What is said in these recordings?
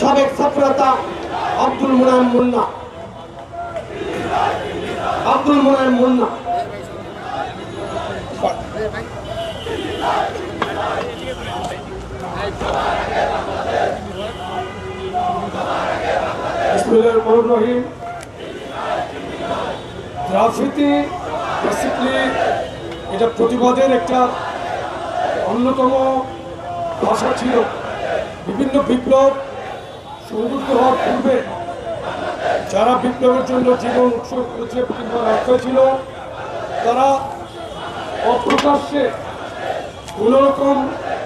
সাবেক ছাত্রনেতা আব্দুল মুনায়েম মুন্না। রাজনীতি বেসিক্যালি এটা প্রতিবাদের একটা অন্যতম ভাষা ছিল। বিভিন্ন বিপ্লব সংযুক্ত হওয়ার পূর্বে যারা বিপ্লবের জন্য জীবন উৎসর্গ করেছে কিংবা রাখা ছিল, তারা অপ্রকাশ্যে কোনোরকম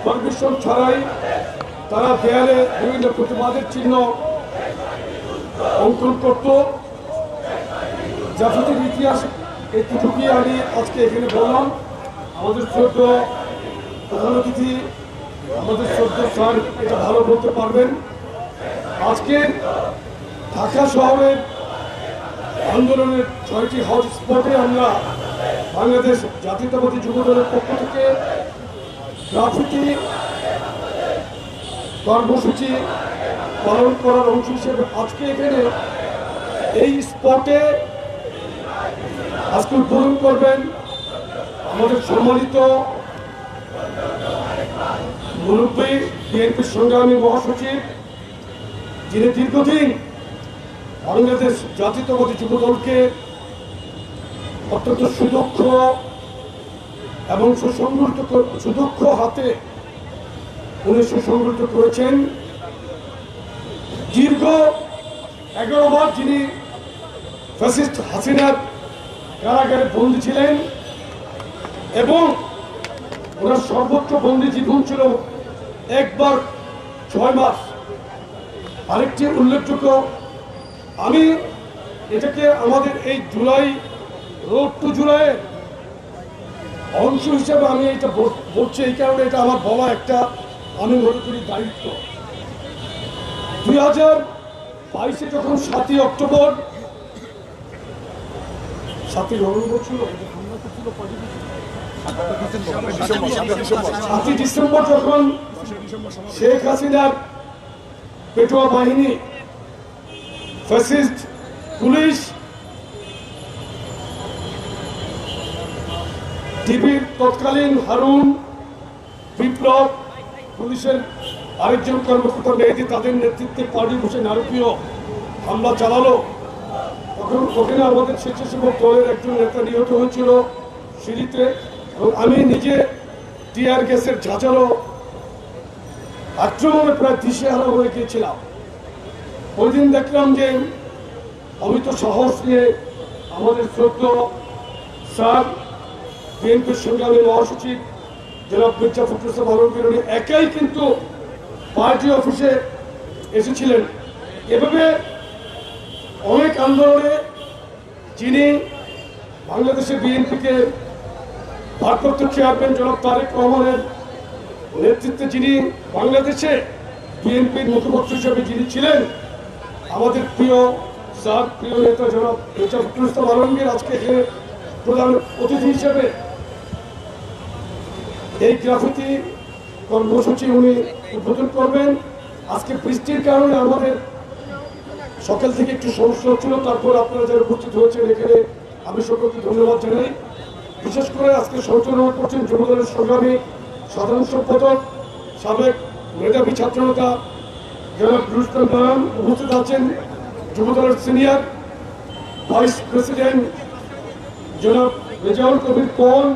পারমিশন ছাড়াই তারা দেয়ালে বিভিন্ন প্রতিবাদের চিহ্ন অঙ্কন করত। জাতির ইতিহাস এইটুকুই আমি আজকে এখানে বললাম। আমাদের শ্রদ্ধেয় প্রধান অতিথি, আমাদের শ্রদ্ধেয় স্যার এটা ভালো বলতে পারবেন। আজকে ঢাকা শহরের আন্দোলনের 6টি হটস্পটে আমরা বাংলাদেশ জাতীয়তাবাদী যুব দলের পক্ষ থেকে গ্রাফিতি কর্মসূচি পালন করার অংশ হিসেবে আজকে এখানে এই স্পটে আজকে উদ্বোধন করবেন আমাদের সম্মানিত মুরব্বী বিএনপির সংগ্রামী মহাসচিব, যিনি দীর্ঘদিন বাংলাদেশ জাতীয়তাবাদী যুব দলকে অত্যন্ত সুদক্ষ এবং সুদক্ষ হাতে উনি সুসংগঠিত করেছেন। দীর্ঘ 11 বার যিনি ফ্যাসিস্ট হাসিনার কারাগারে বন্দী ছিলেন এবং ওনার সর্বোচ্চ বন্দী জীবন ছিল 1 বার 6 মাস। আরেকটি উল্লেখযোগ্য, আমি এটাকে আমাদের এই জুলাই রোড টু জুলাইয়ের অংশ হিসেবে আমি এটা বলছি এই কারণে, এটা আমার বলা একটা আমি মনে করি দায়িত্ব। 2022-এ যখন 7ই অক্টোবর 7ই নভেম্বর ছিল, 7ই ডিসেম্বর যখন শেখ হাসিনার পেটোয়া বাহিনী, ফ্যাসিস্ট পুলিশ, টিভির তৎকালীন হারুন বিপ্লব, পুলিশের আরেকজন কর্মকর্তা মেহেদি, তাদের নেতৃত্বে পার্টি বসে নারকীয় হামলা চালালো, তখন ওখানে আমাদের স্বেচ্ছাসেবক দলের একজন নেতা নিহত হয়েছিল সিঁড়িতে, এবং আমি নিজে টিয়ার গ্যাসের ঝাঁঝালো আক্রমণে প্রায় দিশেহারা হয়ে গিয়েছিলাম। ওই দিন দেখলাম যে অমিত সাহস নিয়ে আমাদের শ্রদ্ধেয় স্যার বিএনপির সংগ্রামী মহাসচিব জনাব মির্জা ফখরুল ইসলাম আলমগীর উনি একাই কিন্তু পার্টি অফিসে এসেছিলেন। এভাবে অনেক আন্দোলনে যিনি বাংলাদেশের বিএনপিকে ভারপ্রাপ্ত চেয়ারম্যান জনাব তারেক রহমানের নেতৃত্বে যিনি বাংলাদেশে বিএনপির মুখপাত্র হিসেবে যিনি ছিলেন, আমাদের প্রিয় স্যার, প্রিয় নেতা জনাব মির্জা ফখরুল ইসলাম আলমগীর আজকে এখানে প্রধান অতিথি হিসেবে এই গ্রাফিতি কর্মসূচি উনি উদ্বোধন করবেন। আজকে বৃষ্টির কারণে আমাদের সকাল থেকে একটু সমস্যা হচ্ছিল, তারপর আপনারা যারা উপস্থিত হয়েছেন এখানে আমি সকলকে ধন্যবাদ জানাই। বিশেষ করে আজকে সঞ্চালনা করছেন যুবদলের সংগ্রামী সাধারণ সম্পাদক, সাবেক মেধাবী ছাত্রনেতা জনাব রুস্তম নারায়ণ, উপস্থিত আছেন যুবদলের সিনিয়র ভাইস প্রেসিডেন্ট জনাব রেজাউল কবির পল,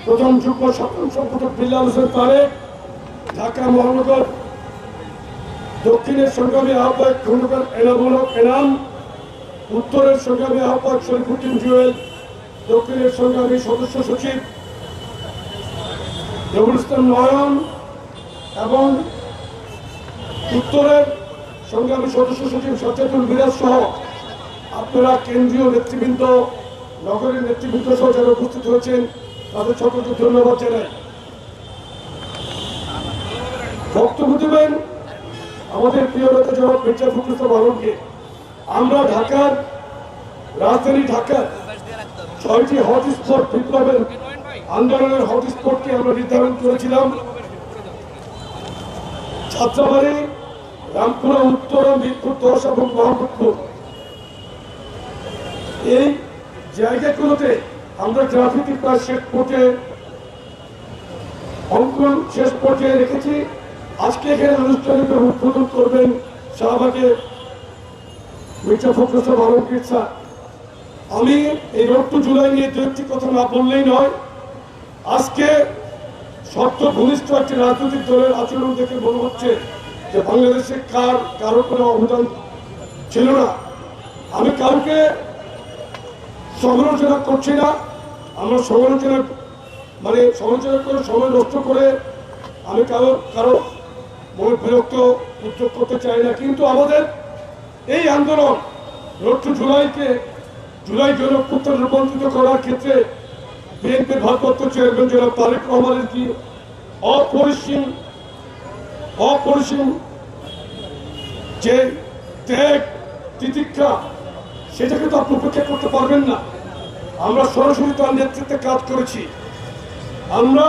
প্রথম যুগ্ম সাধারণ সম্পাদক বিল্লাল হোসেন তারেক, ঢাকা মহানগর দক্ষিণের সংগ্রামী আহ্বায়ক খন্দকার এনামুল হক এনাম, উত্তরের সংগ্রামী আহ্বায়ক শরীফুদ্দিন জুয়েল, দক্ষিণের সংগ্রামী সদস্য সচিব নবুল ইসলাম নয়ন এবং উত্তরের সংগ্রামী সদস্য সচিব সাজ্জাদুল মিরাজ সহ আপনারা কেন্দ্রীয় নেতৃবৃন্দ, নগরের নেতৃবৃন্দ সহ যারা উপস্থিত হয়েছেন তাদের সকলকে ধন্যবাদ জানাই। বক্তব্য দেবেন আমাদের প্রিয় নেতা জনাব মির্জা ফখরুল ইসলাম আলমগীর। আমরা ঢাকার রাজধানী ঢাকার 6টি হটস্পট বিপ্লবের আন্দোলনের হটস্পটকে আমরা নির্ধারণ করেছিলাম। ছাত্রাবাড়ি, রামপুরা উত্তর, মিরপুর 10 এবং মোহাম্মদপুর, এই জায়গাগুলোতে আমরা গ্রাফিতি প্রায় শেষ পর্যায়ে, অঙ্কন শেষ পর্যায়ে রেখেছি। আজকে এখানে আনুষ্ঠানিকভাবে উদ্বোধন করবেন শাহবাগে মির্জা ফখরুল ইসলাম আলমগীর স্যার। আমি এই রোড টু জুলাই নিয়ে দু একটি কথা না বললেই নয়। আজকে শর্ত ঘনিষ্ঠ একটি রাজনৈতিক দলের আচরণ দেখে মনে হচ্ছে যে বাংলাদেশে কারো কোনো অবদান ছিল না। আমি কাউকে সমালোচনা করছি না, আমরা সমালোচনা করে সময় নষ্ট করে আমি কারো মনে বিরক্ত উদ্যোগ করতে চাই না। কিন্তু আমাদের এই আন্দোলন রোড টু জুলাই জনঅভ্যুত্থানে রূপান্তরিত করার ক্ষেত্রে বিএনপির ভারপ্রাপ্ত চেয়ারম্যান জনাব তারেক রহমানের কি অপরিসীম যে ত্যাগ তিতিক্ষা, সেটাকে তো আপনি উপেক্ষা করতে পারবেন না। আমরা সরাসরি তার নেতৃত্বে কাজ করেছি। আমরা